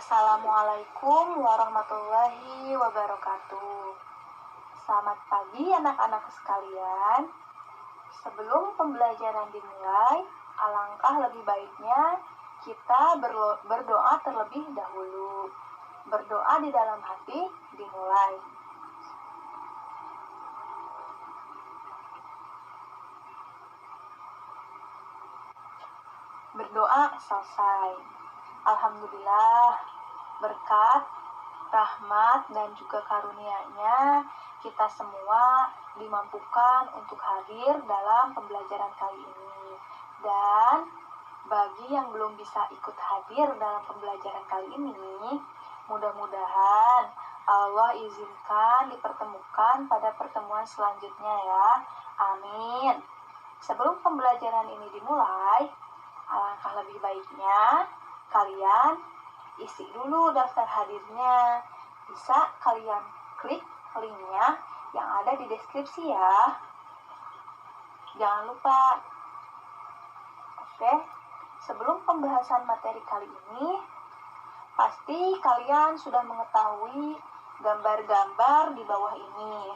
Assalamualaikum warahmatullahi wabarakatuh. Selamat pagi anak-anak sekalian. Sebelum pembelajaran dimulai, alangkah lebih baiknya kita berdoa terlebih dahulu. Berdoa di dalam hati dimulai. Berdoa selesai. Alhamdulillah, berkat, rahmat, dan juga karunia-Nya, kita semua dimampukan untuk hadir dalam pembelajaran kali ini. Dan bagi yang belum bisa ikut hadir dalam pembelajaran kali ini, mudah-mudahan Allah izinkan dipertemukan pada pertemuan selanjutnya ya. Amin. Sebelum pembelajaran ini dimulai, alangkah lebih baiknya kalian isi dulu daftar hadirnya. Bisa kalian klik linknya yang ada di deskripsi ya. Jangan lupa. Oke, sebelum pembahasan materi kali ini, pasti kalian sudah mengetahui gambar-gambar di bawah ini.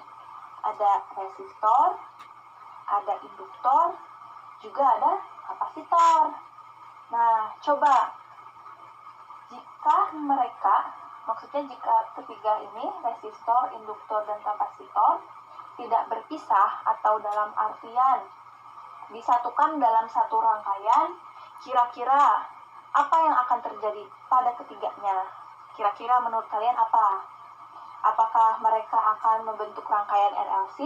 Ada resistor, ada induktor, juga ada kapasitor. Nah, coba jika jika ketiga ini, resistor, induktor, dan kapasitor, tidak berpisah atau dalam artian disatukan dalam satu rangkaian, kira-kira apa yang akan terjadi pada ketiganya? Kira-kira menurut kalian apa? Apakah mereka akan membentuk rangkaian RLC?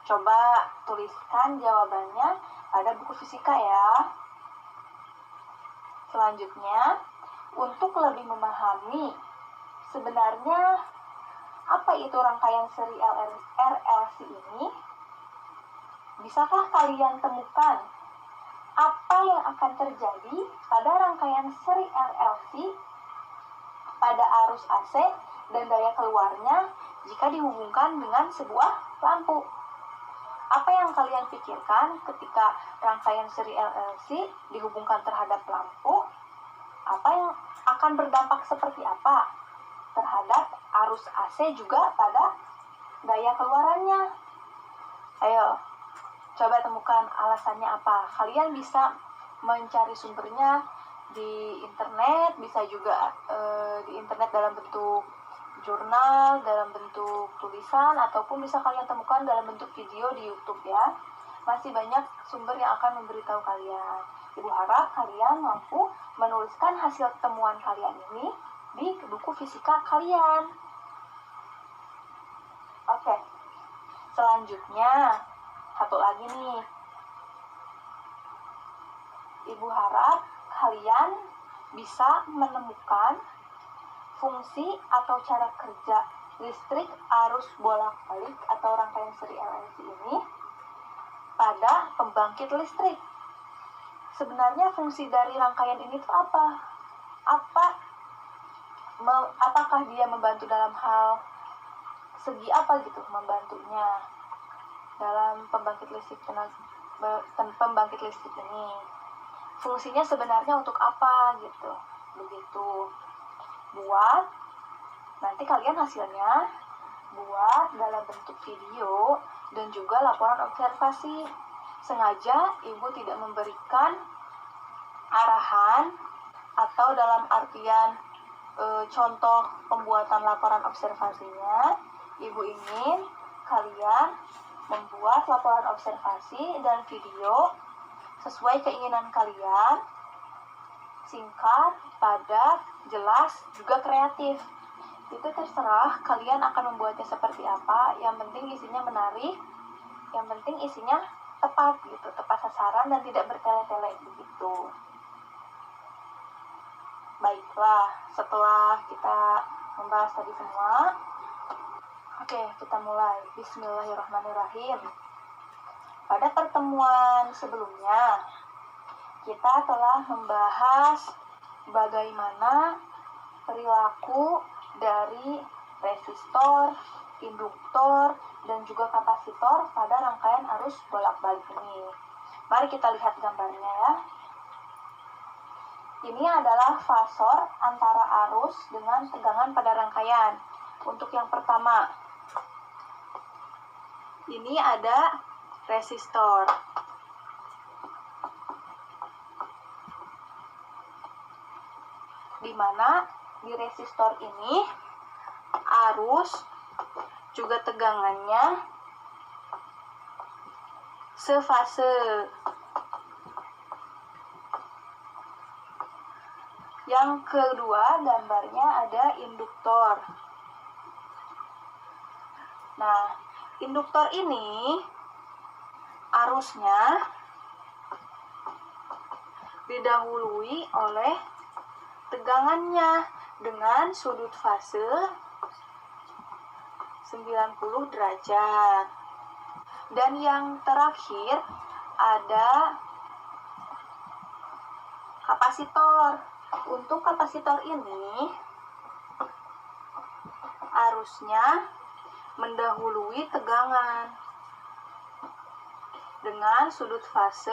Coba tuliskan jawabannya pada buku fisika ya. Selanjutnya, untuk lebih memahami sebenarnya apa itu rangkaian seri RLC ini, bisakah kalian temukan apa yang akan terjadi pada rangkaian seri RLC pada arus AC dan daya keluarnya jika dihubungkan dengan sebuah lampu? Apa yang kalian pikirkan ketika rangkaian seri RLC dihubungkan terhadap lampu? Apa yang akan berdampak seperti apa terhadap arus AC juga pada daya keluarannya? Ayo, coba temukan alasannya apa. Kalian bisa mencari sumbernya di internet, bisa juga di internet dalam bentuk jurnal, dalam bentuk tulisan, ataupun bisa kalian temukan dalam bentuk video di YouTube ya. Masih banyak sumber yang akan memberitahu kalian. Ibu harap kalian mampu menuliskan hasil temuan kalian ini di buku fisika kalian. Oke, selanjutnya satu lagi nih. Ibu harap kalian bisa menemukan fungsi atau cara kerja listrik arus bolak-balik atau rangkaian seri RLC ini pada pembangkit listrik. Sebenarnya fungsi dari rangkaian ini itu apa? Apakah dia membantu dalam hal segi apa gitu membantunya dalam pembangkit listrik ini? Fungsinya sebenarnya untuk apa gitu? Begitu. Buat nanti kalian hasilnya buat dalam bentuk video dan juga laporan observasi. Sengaja ibu tidak memberikan arahan atau dalam artian contoh pembuatan laporan observasinya. Ibu ingin kalian membuat laporan observasi dan video sesuai keinginan kalian, singkat, padat, jelas, juga kreatif. Itu terserah kalian akan membuatnya seperti apa. Yang penting isinya menarik, yang penting isinya tepat gitu, tepat sasaran dan tidak bertele-tele begitu. Baiklah, setelah kita membahas tadi semua, oke, kita mulai. Bismillahirrahmanirrahim. Pada pertemuan sebelumnya, kita telah membahas bagaimana perilaku dari resistor, induktor, dan juga kapasitor pada rangkaian arus bolak-balik ini. Mari kita lihat gambarnya ya. Ini adalah fasor antara arus dengan tegangan pada rangkaian. Untuk yang pertama, ini ada resistor. Di mana di resistor ini arus juga tegangannya sefase. Yang kedua, gambarnya ada induktor. Nah, induktor ini arusnya didahului oleh tegangannya dengan sudut fase 90 derajat. Dan yang terakhir ada kapasitor. Untuk kapasitor ini arusnya mendahului tegangan dengan sudut fase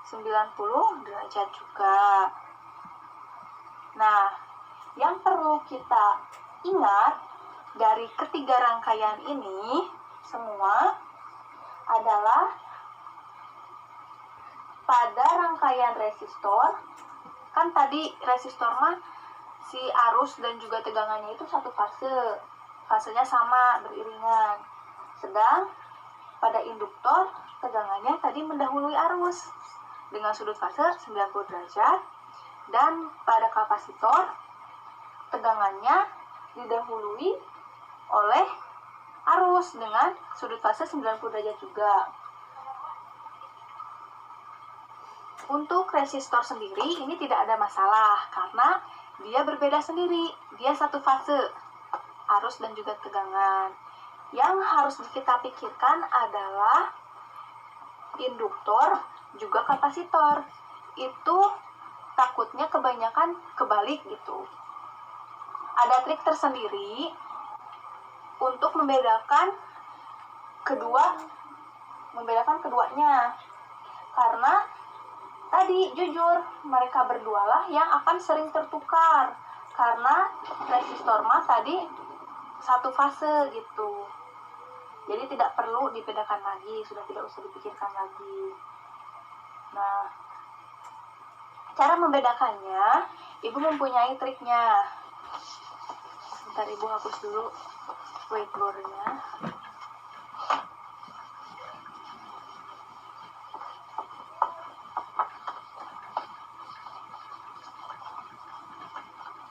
90 derajat juga. Nah, yang perlu kita ingat dari ketiga rangkaian ini semua adalah pada rangkaian resistor, kan tadi resistor mah si arus dan juga tegangannya itu satu fase, fasenya sama, beriringan. Sedang pada induktor tegangannya tadi mendahului arus dengan sudut fase 90 derajat, dan pada kapasitor tegangannya didahului oleh arus dengan sudut fase 90 derajat juga. Untuk resistor sendiri ini tidak ada masalah karena dia berbeda sendiri, dia satu fase arus dan juga tegangan. Yang harus kita pikirkan adalah induktor juga kapasitor. Itu takutnya kebanyakan kebalik gitu. Ada trik tersendiri untuk membedakan keduanya. Karena tadi jujur mereka berdualah yang akan sering tertukar karena resistor mah tadi satu fase gitu. Jadi tidak perlu dibedakan lagi, sudah tidak usah dipikirkan lagi. Nah, cara membedakannya, Ibu mempunyai triknya. Bentar, Ibu hapus dulu whiteboard-nya.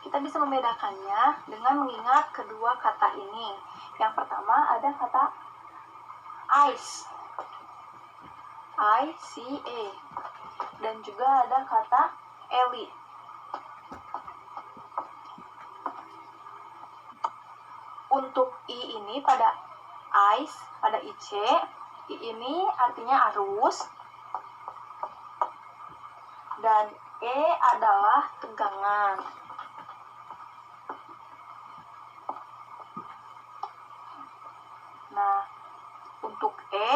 Kita bisa membedakannya dengan mengingat kedua kata ini. Yang pertama ada kata ICE, I-C-E, dan juga ada kata ELI. Untuk I ini pada ICE, pada IC, I ini artinya arus, dan E adalah tegangan. Nah, untuk E,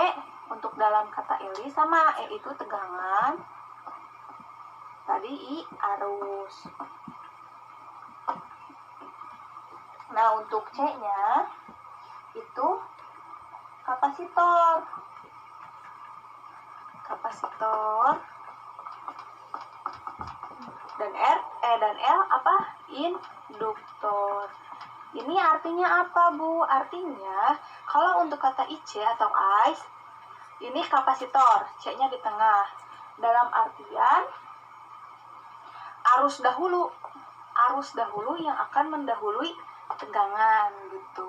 untuk dalam kata ELI sama, E itu tegangan, tadi I arus. Nah, untuk C-nya itu kapasitor. Dan dan L apa? Induktor. Ini artinya apa, Bu? Artinya kalau untuk kata IC atau ICE, ini kapasitor, C-nya di tengah. Dalam artian arus dahulu yang akan mendahului tegangan gitu.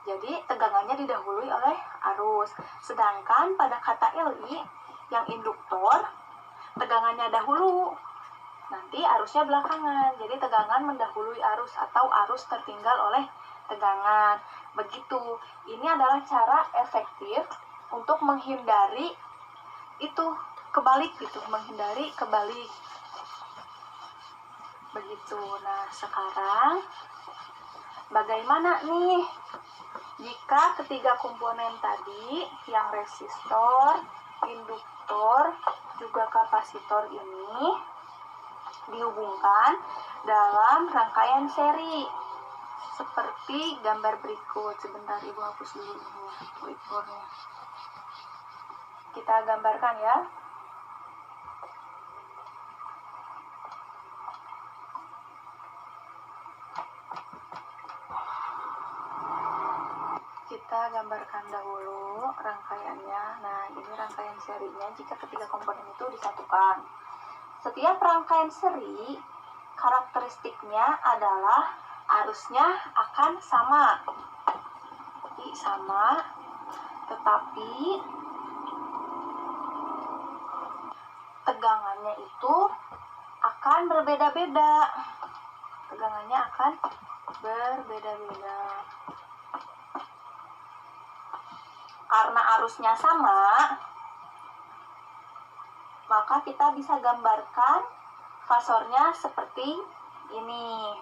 Jadi tegangannya didahului oleh arus. Sedangkan pada kata LI yang induktor, tegangannya dahulu, nanti arusnya belakangan. Jadi tegangan mendahului arus atau arus tertinggal oleh tegangan. Begitu. Ini adalah cara efektif untuk menghindari itu kebalik gitu, menghindari kebalik. Begitu. Nah, sekarang bagaimana nih jika ketiga komponen tadi yang resistor, induktor, juga kapasitor ini dihubungkan dalam rangkaian seri seperti gambar berikut. Sebentar, Ibu hapus dulu whiteboardnya. Kita gambarkan ya. Kita gambarkan dahulu rangkaiannya. Nah, ini rangkaian serinya jika ketiga komponen itu disatukan. Setiap rangkaian seri, karakteristiknya adalah arusnya akan sama. Sama, tetapi tegangannya itu akan berbeda-beda. Tegangannya akan berbeda-beda. Karena arusnya sama, maka kita bisa gambarkan fasornya seperti ini.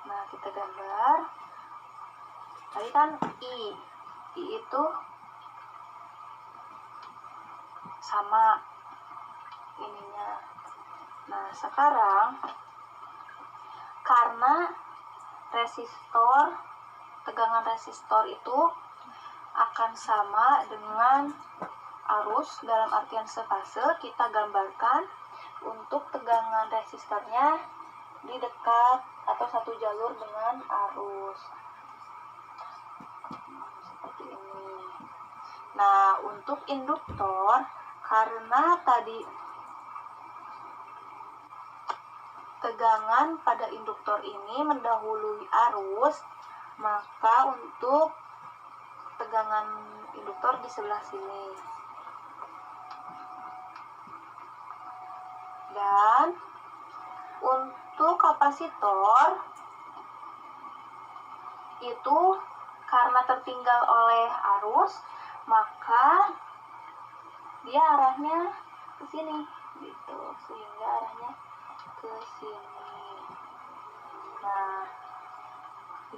Nah, kita gambar. Tadi kan I itu sama ininya. Nah, sekarang karena tegangan resistor itu akan sama dengan arus dalam artian sefase, kita gambarkan untuk tegangan resistornya di dekat atau satu jalur dengan arus. Seperti ini. Nah, untuk induktor, karena tadi tegangan pada induktor ini mendahului arus, maka untuk tegangan induktor di sebelah sini. Dan untuk kapasitor itu karena tertinggal oleh arus, maka dia arahnya ke sini gitu, sehingga arahnya ke sini. Nah,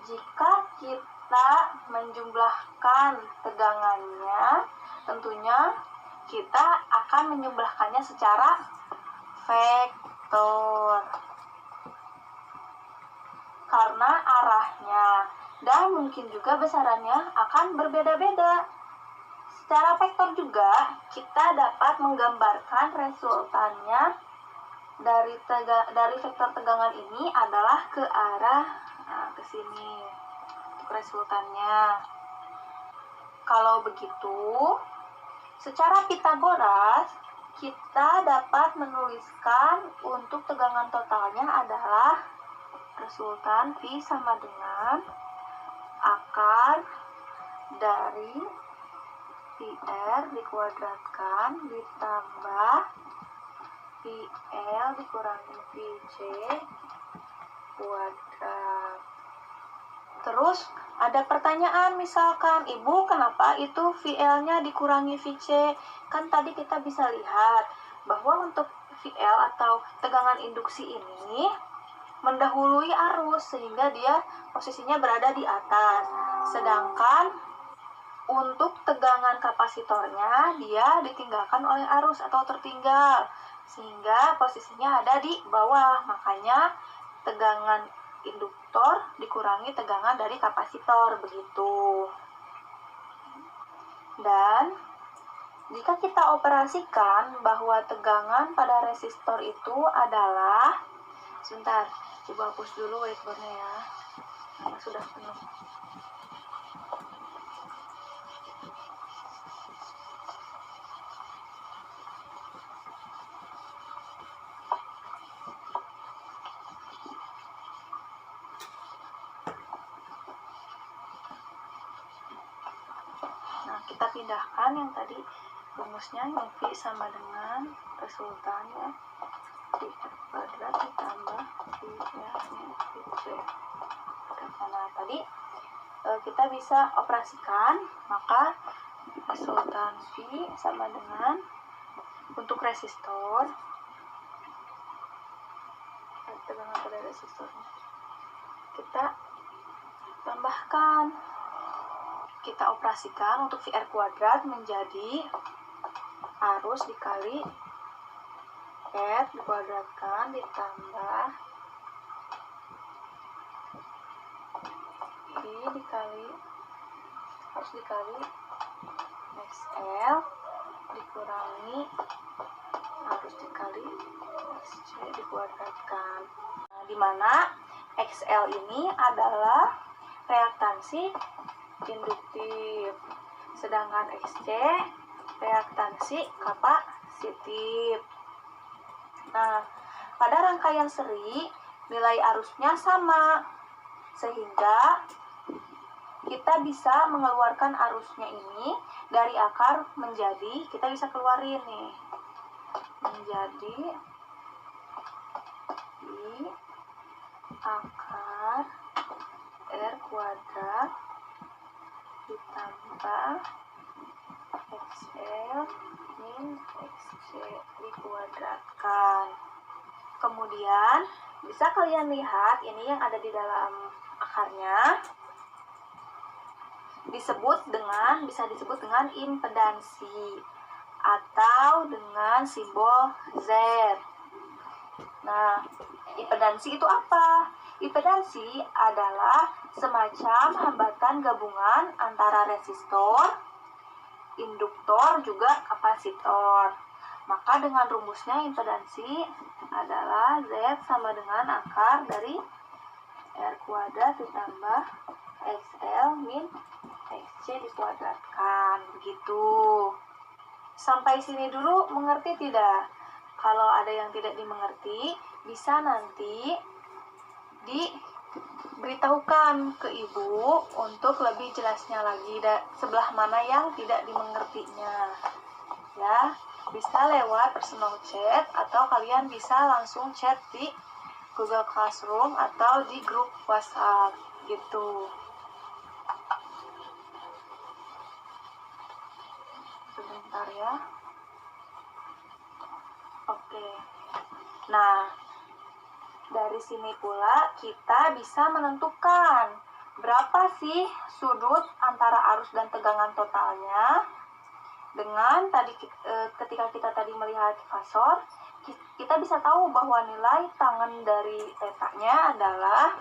jika kita menjumlahkan tegangannya, tentunya kita akan menjumlahkannya secara vektor. Karena arahnya dan mungkin juga besarannya akan berbeda-beda. Secara vektor juga kita dapat menggambarkan resultannya dari vektor tegangan ini adalah ke arah ke sini untuk resultannya. Kalau begitu, secara Pitagoras kita dapat menuliskan untuk tegangan totalnya adalah resultan V sama dengan akar dari VR dikuadratkan ditambah VL dikurangi VC kuadrat. Terus ada pertanyaan, misalkan, Ibu, kenapa itu VL-nya dikurangi VC? Kan tadi kita bisa lihat bahwa untuk VL atau tegangan induksi ini mendahului arus sehingga dia posisinya berada di atas. Sedangkan untuk tegangan kapasitornya dia ditinggalkan oleh arus atau tertinggal sehingga posisinya ada di bawah. Makanya tegangan induktor dikurangi tegangan dari kapasitor, begitu. Dan jika kita operasikan bahwa tegangan pada resistor itu adalah, sebentar, coba hapus dulu whiteboardnya ya, karena sudah penuh. Kita pindahkan yang tadi rumusnya, yang V sama dengan resultannya VR kuadrat ditambah VC. Nah, tadi kita bisa operasikan, maka resultan V sama dengan untuk resistor, tegangan pada resistornya kita tambahkan, kita operasikan untuk VR kuadrat menjadi arus dikali F dikuadratkan ditambah I harus dikali XL dikurangi harus dikali XC dikuadratkan. Nah, di mana XL ini adalah reaktansi induktif, sedangkan XC reaktansi kapasitif. Nah, pada rangkaian seri nilai arusnya sama, sehingga kita bisa mengeluarkan arusnya ini dari akar menjadi, kita bisa keluarin nih, menjadi I akar R kuadrat ditambah XL min XC dikuadratkan. Kemudian bisa kalian lihat ini yang ada di dalam akarnya bisa disebut dengan impedansi atau dengan simbol Z. Nah, impedansi itu apa? Impedansi adalah semacam hambatan gabungan antara resistor, induktor, juga kapasitor. Maka dengan rumusnya impedansi adalah Z sama dengan akar dari R kuadrat ditambah XL min XC dikuadratkan. Begitu. Sampai sini dulu mengerti tidak? Kalau ada yang tidak dimengerti, bisa nanti diberitahukan ke ibu untuk lebih jelasnya lagi sebelah mana yang tidak dimengertinya. Ya, bisa lewat personal chat atau kalian bisa langsung chat di Google Classroom atau di grup WhatsApp gitu. Sebentar ya. Oke. Nah, dari sini pula kita bisa menentukan berapa sih sudut antara arus dan tegangan totalnya. Dengan ketika kita tadi melihat fasor, kita bisa tahu bahwa nilai tangen dari tetanya adalah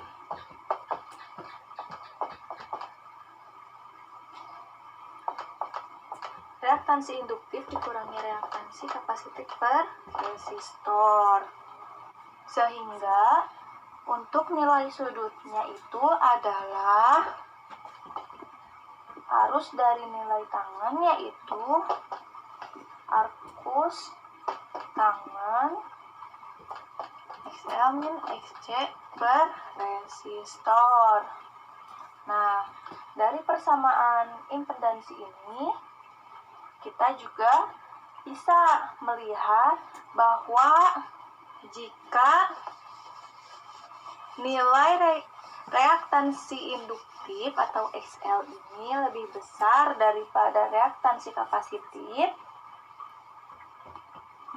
reaktansi induktif dikurangi reaktansi kapasitif per resistor. Sehingga untuk nilai sudutnya itu adalah arus dari nilai tangen, yaitu arcus tangen XL min XC per resistor. Nah, dari persamaan impedansi ini kita juga bisa melihat bahwa jika nilai reaktansi induktif atau XL ini lebih besar daripada reaktansi kapasitif,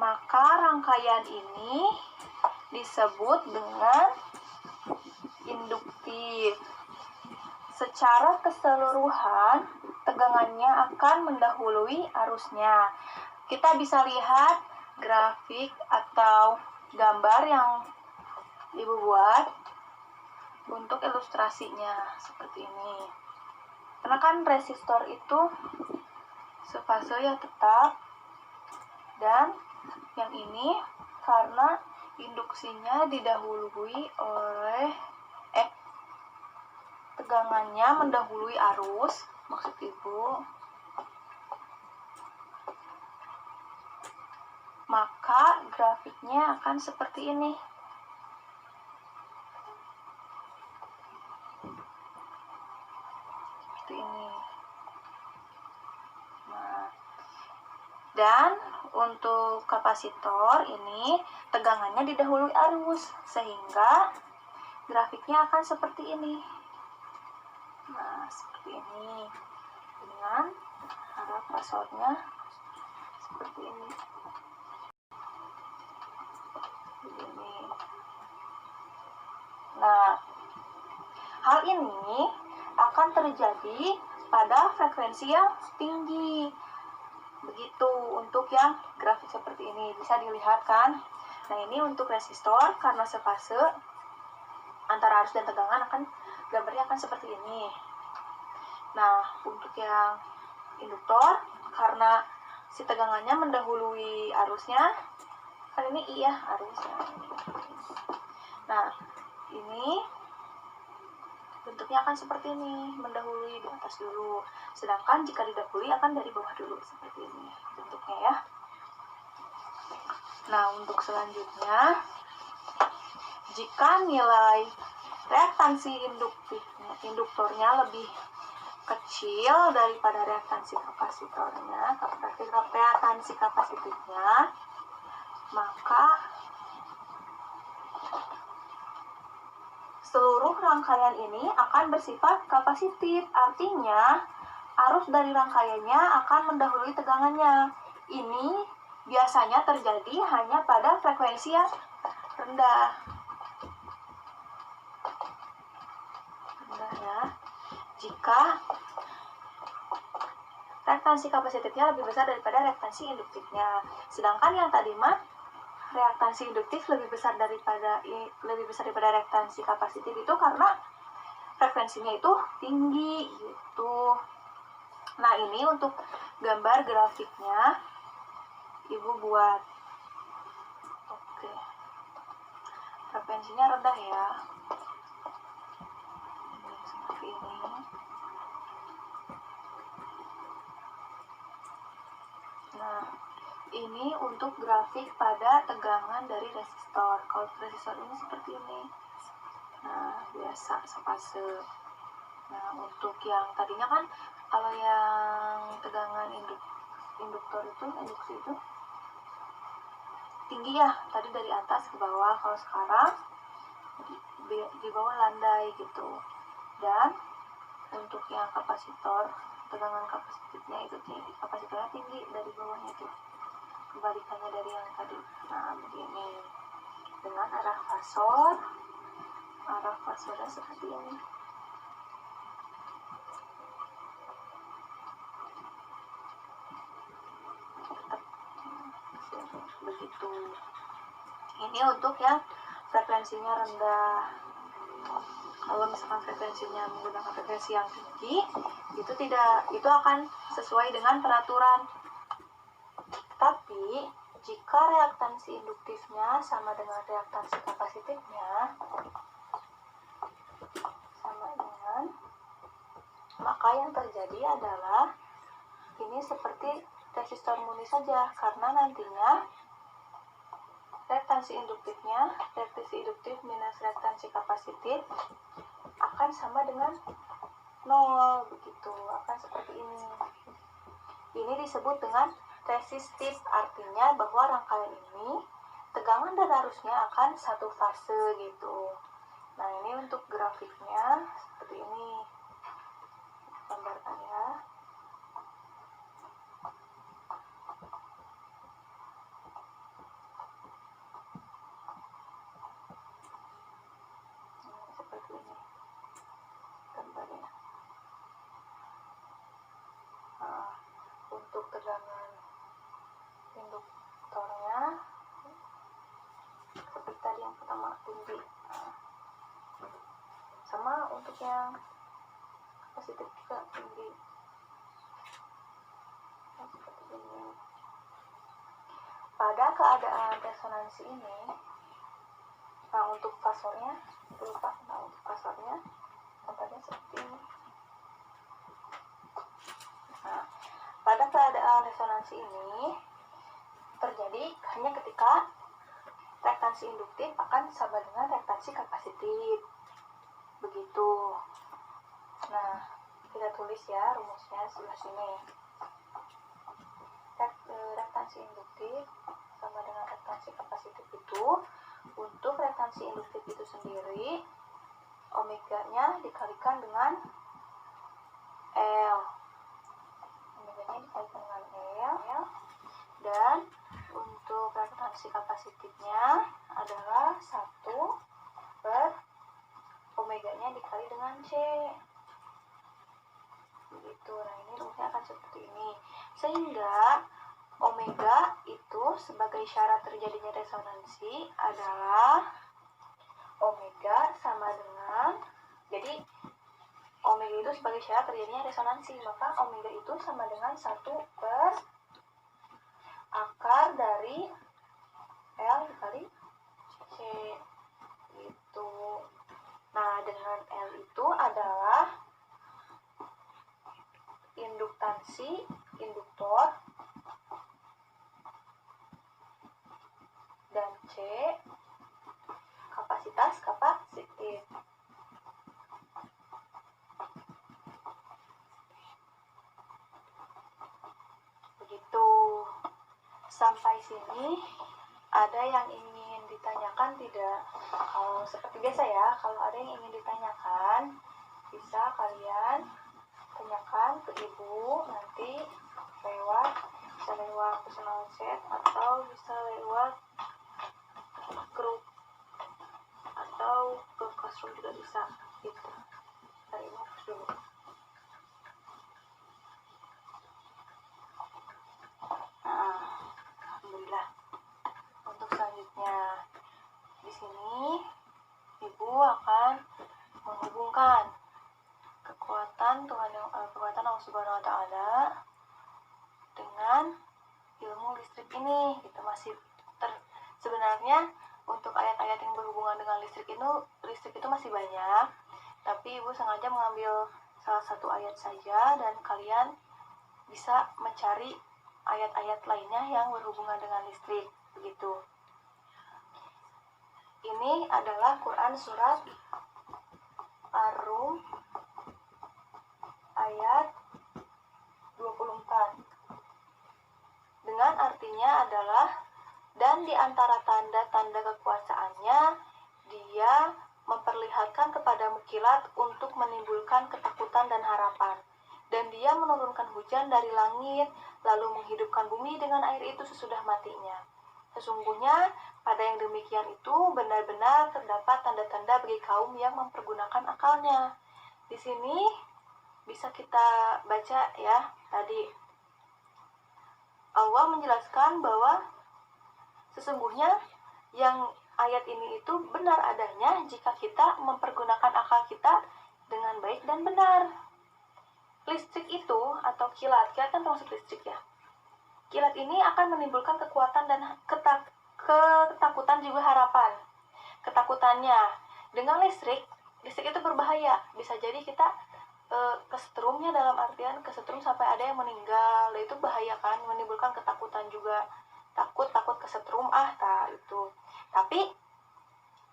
maka rangkaian ini disebut dengan induktif. Secara keseluruhan, tegangannya akan mendahului arusnya. Kita bisa lihat grafik atau gambar yang ibu buat untuk ilustrasinya seperti ini. Karena kan resistor itu sefase ya tetap, dan yang ini karena induksinya didahului oleh tegangannya mendahului arus, maksud ibu, maka grafiknya akan seperti ini. Seperti ini. Nah, dan untuk kapasitor ini tegangannya didahului arus, sehingga grafiknya akan seperti ini. Nah, seperti ini. Dengan arah fasornya seperti ini. Begini. Nah, hal ini akan terjadi pada frekuensi yang tinggi. Begitu untuk yang grafik seperti ini. Bisa dilihat kan? Nah, ini untuk resistor karena sefase antara arus dan tegangan gambarnya akan seperti ini. Nah, untuk yang induktor karena si tegangannya mendahului arusnya, kan ini I ya arusnya. Nah, ini bentuknya akan seperti ini, mendahului di atas dulu. Sedangkan jika didahului akan dari bawah dulu, seperti ini bentuknya ya. Nah, untuk selanjutnya, jika nilai reaktansi induktornya lebih kecil daripada reaktansi kapasitornya, reaktansi kapasitifnya, maka seluruh rangkaian ini akan bersifat kapasitif. Artinya, arus dari rangkaiannya akan mendahului tegangannya. Ini biasanya terjadi hanya pada frekuensi yang rendah. Ya. Jika reaktansi kapasitifnya lebih besar daripada reaktansi induktifnya. Sedangkan yang tadi mah reaktansi induktif lebih besar daripada reaktansi kapasitif itu karena frekuensinya itu tinggi gitu. Nah, ini untuk gambar grafiknya Ibu buat. Oke. Frekuensinya rendah ya. Seperti ini. Nah, ini untuk grafik pada tegangan dari resistor. Kalau resistor ini seperti ini. Nah, biasa sefase. Nah, untuk yang tadinya kan kalau yang tegangan induktor itu, induksi itu tinggi ya, tadi dari atas ke bawah. Kalau sekarang di bawah landai gitu. Dan untuk yang kapasitor, tegangan kapasitifnya itu tinggi, kapasitornya tinggi dari bawahnya tuh, kebalikannya dari yang tadi. Nah, begini dengan arah fasornya seperti ini. Begitu. Ini untuk yang frekuensinya rendah. Kalau misalkan frekuensinya menggunakan frekuensi yang tinggi, itu akan sesuai dengan peraturan. Tapi jika reaktansi induktifnya sama dengan reaktansi kapasitifnya maka yang terjadi adalah ini seperti resistor murni saja, karena nantinya reaktansi induktif minus reaktansi kapasitif akan sama dengan 0, begitu, akan seperti ini. Ini disebut dengan resistif, artinya bahwa rangkaian ini tegangan dan arusnya akan satu fase gitu. Nah, ini untuk grafiknya seperti ini, gambarkan ya. Seperti ini gambarnya. Nah, untuk tegangan induktornya seperti tadi yang pertama tinggi. Sama untuk yang kapasitif juga tinggi. Nah, seperti ini. Pada keadaan resonansi ini, nah untuk fasornya lupa. Nah, untuk fasornya gambarnya seperti ini. Nah, pada keadaan resonansi ini terjadi hanya ketika reaktansi induktif akan sama dengan reaktansi kapasitif. Begitu. Nah, kita tulis ya rumusnya sebelah sini. Reaktansi induktif sama dengan reaktansi kapasitif itu, untuk reaktansi induktif itu sendiri omeganya dikalikan dengan L. Omeganya dikalikan dengan L. Dan untuk reaktansi kapasitifnya adalah 1 per omeganya dikali dengan C. Begitu. Nah, ini rumusnya akan seperti ini. Sehingga Omega itu sebagai syarat terjadinya resonansi adalah omega sama dengan, jadi omega itu sebagai syarat terjadinya resonansi, maka omega itu sama dengan 1 per akar dari L dikali C gitu. Nah, dengan L itu adalah induktansi induktor dan C kapasitas kapasitif. Begitu. Sampai sini ada yang ingin ditanyakan tidak? Kalau seperti biasa ya, kalau ada yang ingin ditanyakan, bisa kalian tanyakan ke ibu nanti bisa lewat personal chat atau bisa lewat grup atau ke classroom juga bisa gitu. Dari dulu. Nah, alhamdulillah. Untuk selanjutnya di sini ibu akan menghubungkan kekuatan Allah Subhanahu wa taala dengan ilmu listrik ini. Gitu sebenarnya untuk ayat-ayat yang berhubungan dengan listrik itu masih banyak, tapi ibu sengaja mengambil salah satu ayat saja dan kalian bisa mencari ayat-ayat lainnya yang berhubungan dengan listrik begitu. Ini adalah Quran surat Ar-Rum ayat 24. Dengan artinya adalah, dan di antara tanda-tanda kekuasaannya, dia memperlihatkan kepadamu kilat untuk menimbulkan ketakutan dan harapan. Dan dia menurunkan hujan dari langit, lalu menghidupkan bumi dengan air itu sesudah matinya. Sesungguhnya, pada yang demikian itu benar-benar terdapat tanda-tanda bagi kaum yang mempergunakan akalnya. Di sini bisa kita baca ya, tadi Allah menjelaskan bahwa sesungguhnya yang ayat ini itu benar adanya jika kita mempergunakan akal kita dengan baik dan benar. Listrik itu atau kilat kan termasuk listrik ya. Kilat ini akan menimbulkan kekuatan dan ketakutan juga harapan. Ketakutannya, dengan listrik itu berbahaya. Bisa jadi kita kesetrumnya, dalam artian kesetrum sampai ada yang meninggal. Itu bahaya kan, menimbulkan ketakutan juga. Takut kesetrum itu. Tapi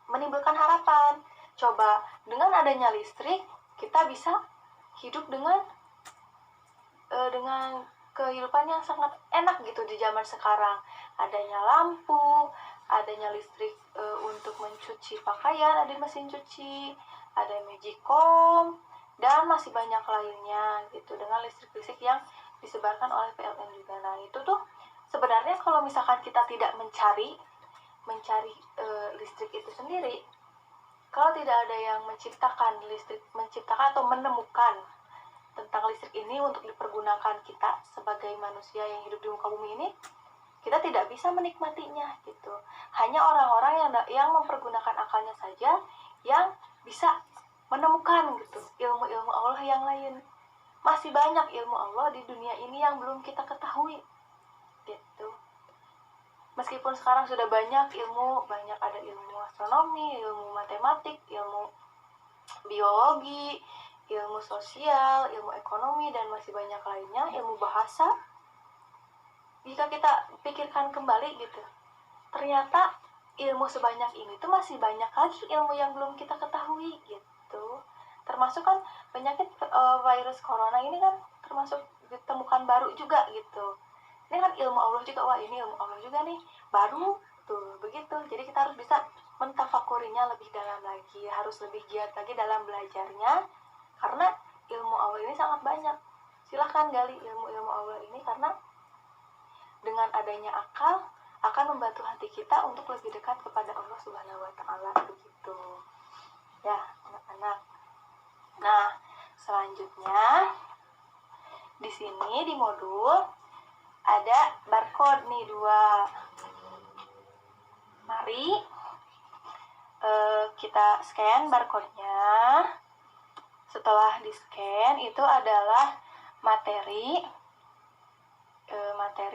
menimbulkan harapan. Coba dengan adanya listrik kita bisa hidup dengan kehidupan yang sangat enak gitu di zaman sekarang. Adanya lampu, adanya listrik untuk mencuci pakaian, ada mesin cuci, ada magicom, dan masih banyak lainnya gitu dengan listrik-listrik yang disebarkan oleh PLN juga. Nah, itu tuh sebenarnya kalau misalkan kita tidak mencari listrik itu sendiri, kalau tidak ada yang menciptakan atau menemukan tentang listrik ini untuk dipergunakan kita sebagai manusia yang hidup di muka bumi ini, kita tidak bisa menikmatinya gitu. Hanya orang-orang yang mempergunakan akalnya saja yang bisa menemukan gitu ilmu-ilmu Allah yang lain. Masih banyak ilmu Allah di dunia ini yang belum kita ketahui gitu. Meskipun sekarang sudah banyak ada ilmu astronomi, ilmu matematik, ilmu biologi, ilmu sosial, ilmu ekonomi, dan masih banyak lainnya, ilmu bahasa. Jika kita pikirkan kembali gitu, ternyata ilmu sebanyak ini tuh masih banyak lagi ilmu yang belum kita ketahui gitu. Termasuk kan penyakit virus corona ini kan termasuk ditemukan baru juga gitu. Ini kan ilmu Allah juga, wah ini ilmu Allah juga nih, baru tuh begitu. Jadi kita harus bisa mentafakurinya lebih dalam lagi, harus lebih giat lagi dalam belajarnya, karena ilmu Allah ini sangat banyak. Silahkan gali ilmu-ilmu Allah ini, karena dengan adanya akal akan membantu hati kita untuk lebih dekat kepada Allah Subhanahu wa taala begitu. Ya, anak-anak. Nah, selanjutnya di sini di modul ada barcode nih 2. Mari kita scan barcode-nya. Setelah di-scan itu adalah materi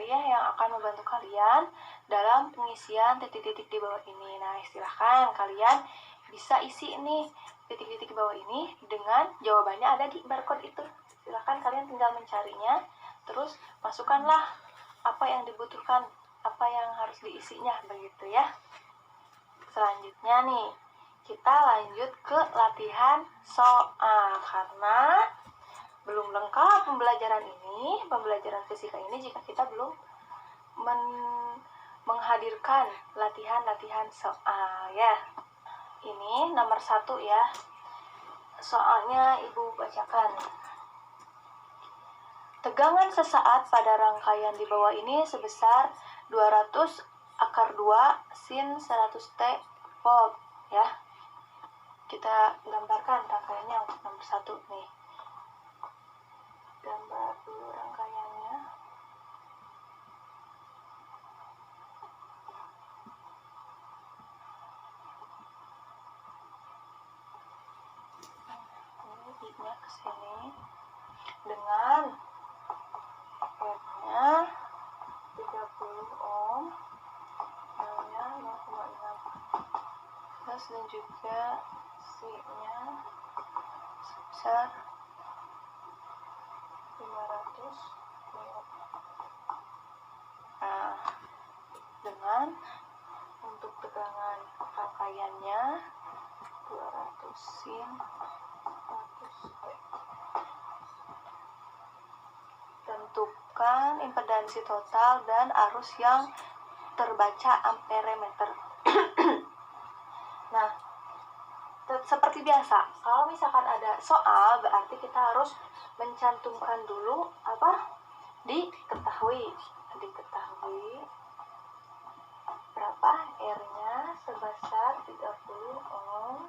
ya yang akan membantu kalian dalam pengisian titik-titik di bawah ini. Nah, silahkan kalian bisa isi nih titik-titik di bawah ini dengan jawabannya ada di barcode itu. Silahkan kalian tinggal mencarinya, terus masukkanlah apa yang dibutuhkan, apa yang harus diisinya, begitu ya. Selanjutnya nih, kita lanjut ke latihan soal, karena belum lengkap pembelajaran fisika ini jika kita belum menghadirkan latihan-latihan soal ya. Ini nomor 1 ya. Soalnya Ibu bacakan. Tegangan sesaat pada rangkaian di bawah ini sebesar 200 akar 2 sin 100 T volt ya. Kita gambarkan rangkaiannya untuk nomor 1 nih. Gambar dulu rangkaiannya. Ini tiga ke sini dengan R-nya 30 ohm, L-nya 0,6 plus, dan juga C-nya sebesar 500 watt. Nah, dengan untuk tegangan rangkaiannya 200 sin 100 T. Tentukan impedansi total dan arus yang terbaca amperemeter. Nah, seperti biasa, kalau misalkan ada soal, berarti kita harus mencantumkan dulu apa? Diketahui berapa R-nya sebesar 30 ohm,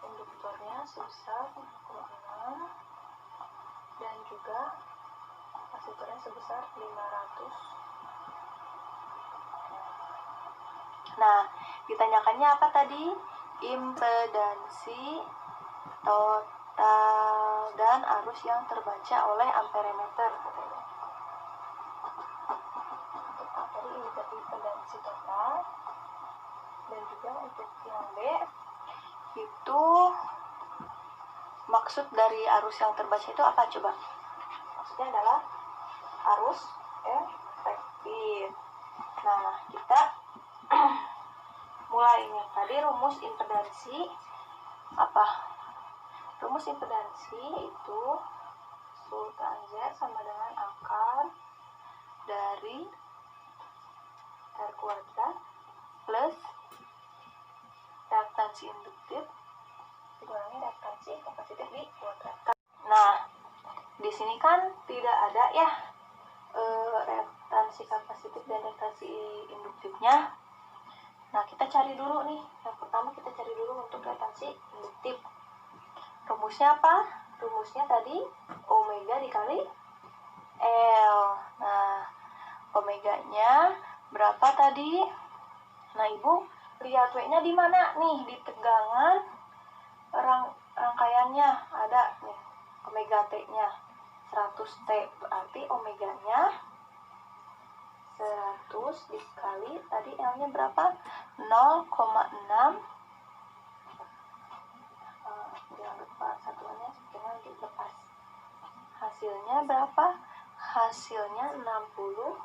induktornya sebesar 0,6, dan juga kapasitornya sebesar 500. Nah, ditanyakannya apa tadi? Impedansi total dan arus yang terbaca oleh amperemeter katanya. Untuk impedansi total, dan juga untuk yang B itu maksud dari arus yang terbaca itu apa coba? Maksudnya adalah arus efektif. Nah, kita mulainya tadi rumus impedansi apa? Rumus impedansi itu sultan Z sama dengan akar dari R kuadrat plus reaktansi induktif dikurangi reaktansi kapasitif di kuadrat. Nah, di sini kan tidak ada ya reaktansi kapasitif dan reaktansi induktifnya. Nah, kita cari dulu nih. Yang pertama kita cari dulu untuk reaktansi induktif. Rumusnya apa? Rumusnya tadi omega dikali L. Nah, omeganya berapa tadi? Nah, Ibu lihat W-nya di mana nih? Di tegangan rangkaiannya ada nih. Omega T-nya 100 T. Berarti omeganya 100 dikali tadi L-nya berapa? 0,6. Jangan lupa satuannya jangan dilepas. Hasilnya berapa? Hasilnya 60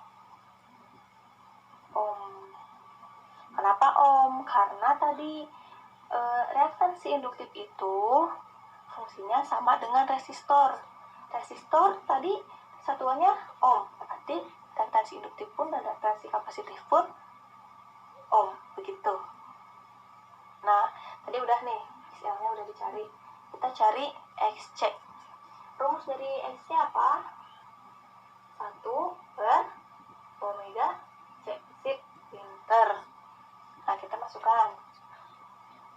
ohm. Kenapa ohm? Karena tadi reaktansi induktif itu fungsinya sama dengan resistor. Resistor tadi satuannya ohm. Berarti reaktansi induktif pun dan reaktansi kapasitif pun ohm, begitu. Nah, tadi udah nih, L-nya udah dicari. Kita cari XC. Rumus dari XC apa? 1 per omega C. Sip, pinter. Nah, kita masukkan.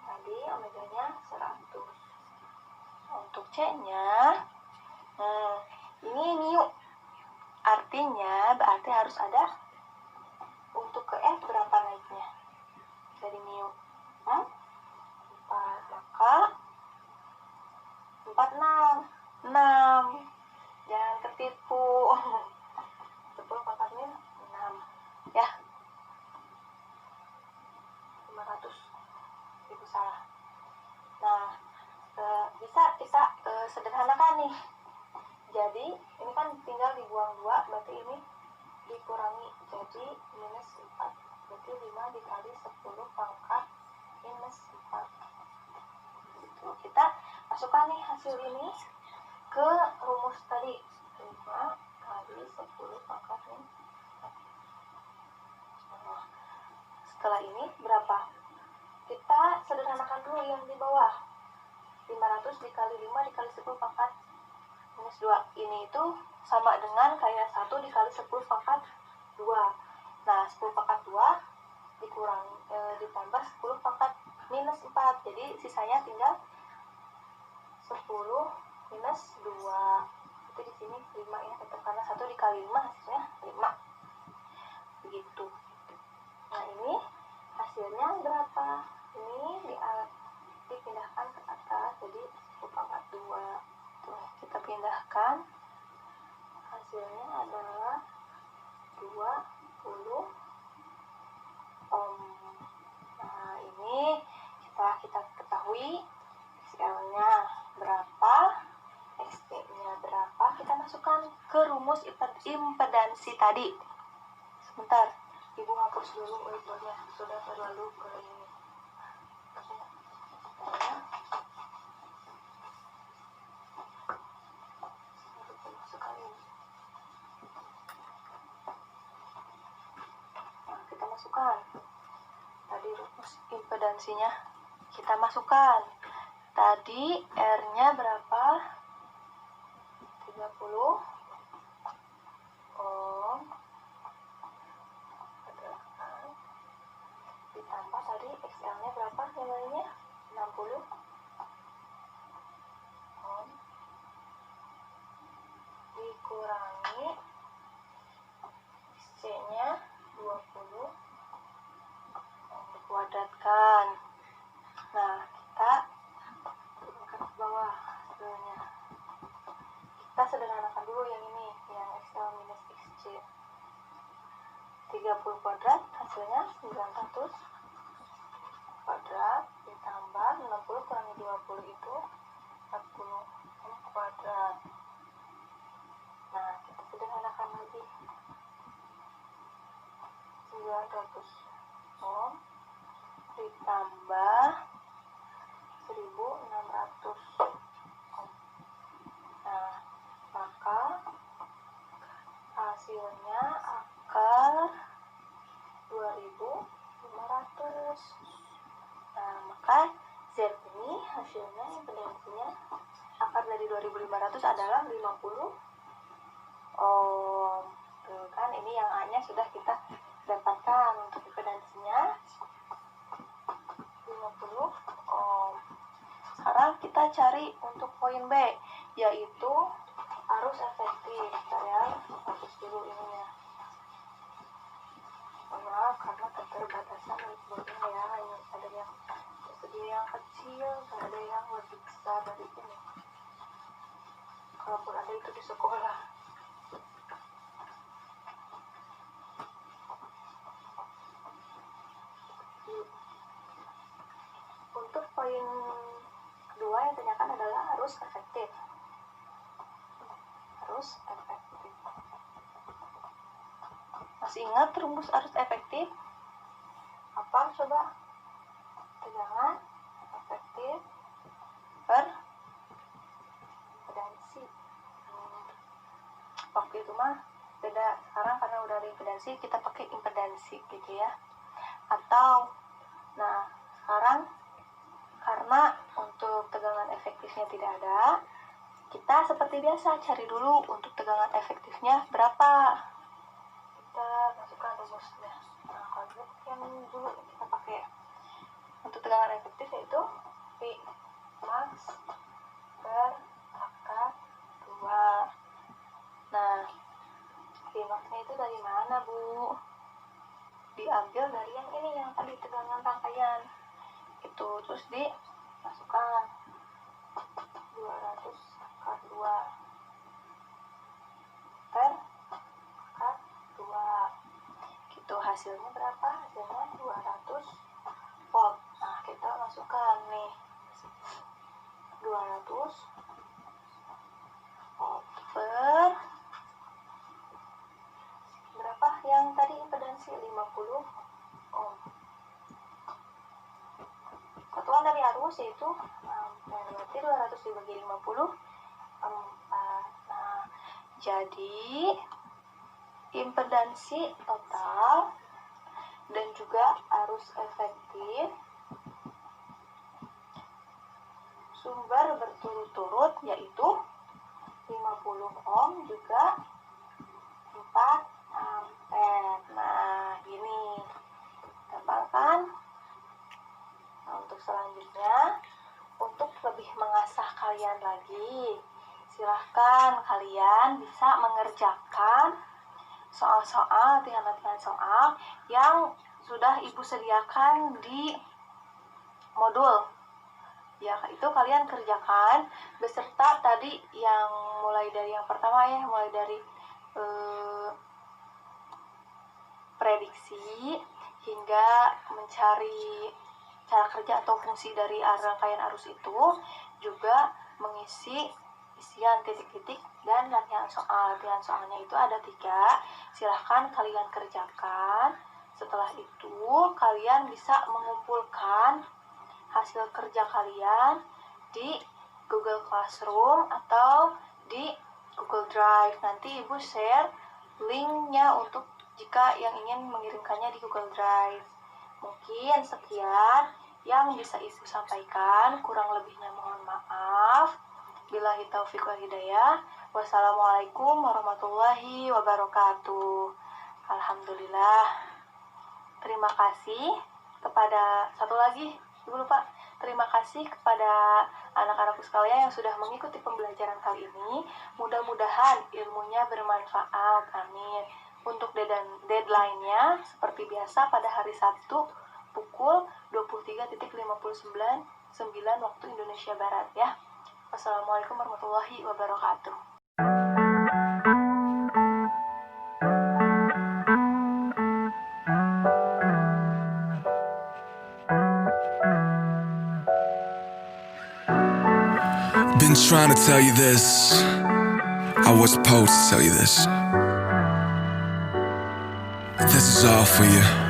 Tadi omeganya 100. Untuk C-nya, Ini mu. Artinya berarti harus ada untuk ke F berapa naiknya dari mu? 4, maka 46. 6. Jangan ketipu. 10 pangkat min 6. Ya. 500. Ibu salah. Nah, bisa kita sederhanakan nih. Jadi, ini kan tinggal dibuang 2, berarti ini dikurangi. Jadi, minus 4. Berarti 5 dikali 10 pangkat minus 4. Gitu. Kita masukkan nih hasil ini ke rumus tadi. 5 kali 10 pangkat minus 4. Nah, setelah ini berapa? Kita sederhanakan dulu yang di bawah. 500 dikali 5 dikali 10 pangkat minus 2. Ini itu sama dengan kayak 1 dikali 10 pangkat 2. Nah, 10 pangkat 2 dikurangi, ditambah 10 pangkat minus 4. Jadi sisanya tinggal 10 minus 2. Itu di sini 5 ya, tetap karena 1 dikali 5 hasilnya 5. Begitu. Nah, ini hasilnya berapa? Ini dipindahkan ke atas, jadi 10 pangkat 2. Tuh, kita pindahkan. Hasilnya adalah 20 ohm. Nah, ini kita ketahui XL-nya berapa, XC-nya berapa. Kita masukkan ke rumus impedansi tadi. Sebentar, Ibu hapus dulu whiteboard-nya, sudah terlalu ke ini. Nah, kita masukkan tadi rumus impedansinya, kita masukkan tadi R-nya berapa, 30 ohm, ditambah tadi XL-nya berapa nilainya, 60 ohm, dikurangi C-nya 20 ohm, dikuadratkan. Nah, kita turunkan ke bawah hasilnya. Kita sederhanakan dulu yang ini, yang XL minus XC. 30 kuadrat hasilnya 900 kuadrat, ditambah 60 kurangi 20 itu 40 kuadrat. Nah, kita sederhanakan lagi. 900 ohm ditambah 1600 ohm. Nah, maka hasilnya akar 2500. Nah, maka Z ini hasilnya impedansinya akar dari 2500 adalah 50 ohm. Tuh kan, ini yang A-nya sudah kita dapatkan untuk impedansinya 50 ohm. Sekarang kita cari untuk poin B, yaitu arus efektif. Bentar ya, hapus dulu ininya. Maaf karena keterbatasan whiteboardnya ya, ini ada yang sedia yang kecil, ada yang lebih besar dari ini. Kalaupun ada itu di sekolah. Untuk poin kedua yang ditanyakan adalah arus efektif. Arus efektif. Masih ingat rumus arus efektif? Apa coba? Tegangan efektif per impedansi. Waktu itu mah beda, sekarang karena udah ada impedansi kita pakai impedansi gitu ya. Atau, nah sekarang karena untuk tegangan efektifnya tidak ada, kita seperti biasa cari dulu untuk tegangan efektifnya berapa. Kita masukkan rumusnya. Nah, kalau yang dulu kita pakai untuk tegangan efektif yaitu P max per akar 2. mana, Bu? Diambil dari yang ini, yang tadi tegangan rangkaian. Itu, terus dimasukkan 200 akar 2 per akar 2. Gitu, hasilnya berapa? Hasilnya 200 volt. Nah, kita masukkan nih 200 volt per berapa yang tadi impedansi 50 ohm. Satuan dari arus yaitu berarti 200 dibagi 50 4. Nah, jadi impedansi total dan juga arus efektif sumber berturut-turut yaitu 50 ohm juga 4 ampere. Nah, gini gampang kan? Nah, untuk selanjutnya, untuk lebih mengasah kalian lagi, silahkan kalian bisa mengerjakan soal-soal, latihan-latihan soal yang sudah Ibu sediakan di modul. Ya, itu kalian kerjakan beserta tadi yang mulai dari yang pertama ya, mulai dari prediksi hingga mencari cara kerja atau fungsi dari rangkaian arus itu, juga mengisi isian titik-titik dan latihan soal. Latihan soalnya itu ada 3, silahkan kalian kerjakan. Setelah itu kalian bisa mengumpulkan hasil kerja kalian di Google Classroom atau di Google Drive. Nanti Ibu share linknya untuk jika yang ingin mengirimkannya di Google Drive. Mungkin sekian yang bisa Ibu sampaikan, kurang lebihnya mohon maaf. Billahi taufiq wal hidayah. Wassalamualaikum warahmatullahi wabarakatuh. Alhamdulillah. Terima kasih kepada satu lagi, Ibu lupa. Terima kasih kepada anak-anakku sekalian yang sudah mengikuti pembelajaran kali ini. Mudah-mudahan ilmunya bermanfaat. Amin. Untuk deadline-nya seperti biasa pada hari Sabtu pukul 23.59 waktu Indonesia Barat ya. Wassalamualaikum warahmatullahi wabarakatuh. Been trying to tell you this. I was supposed to tell you this. This is all for you.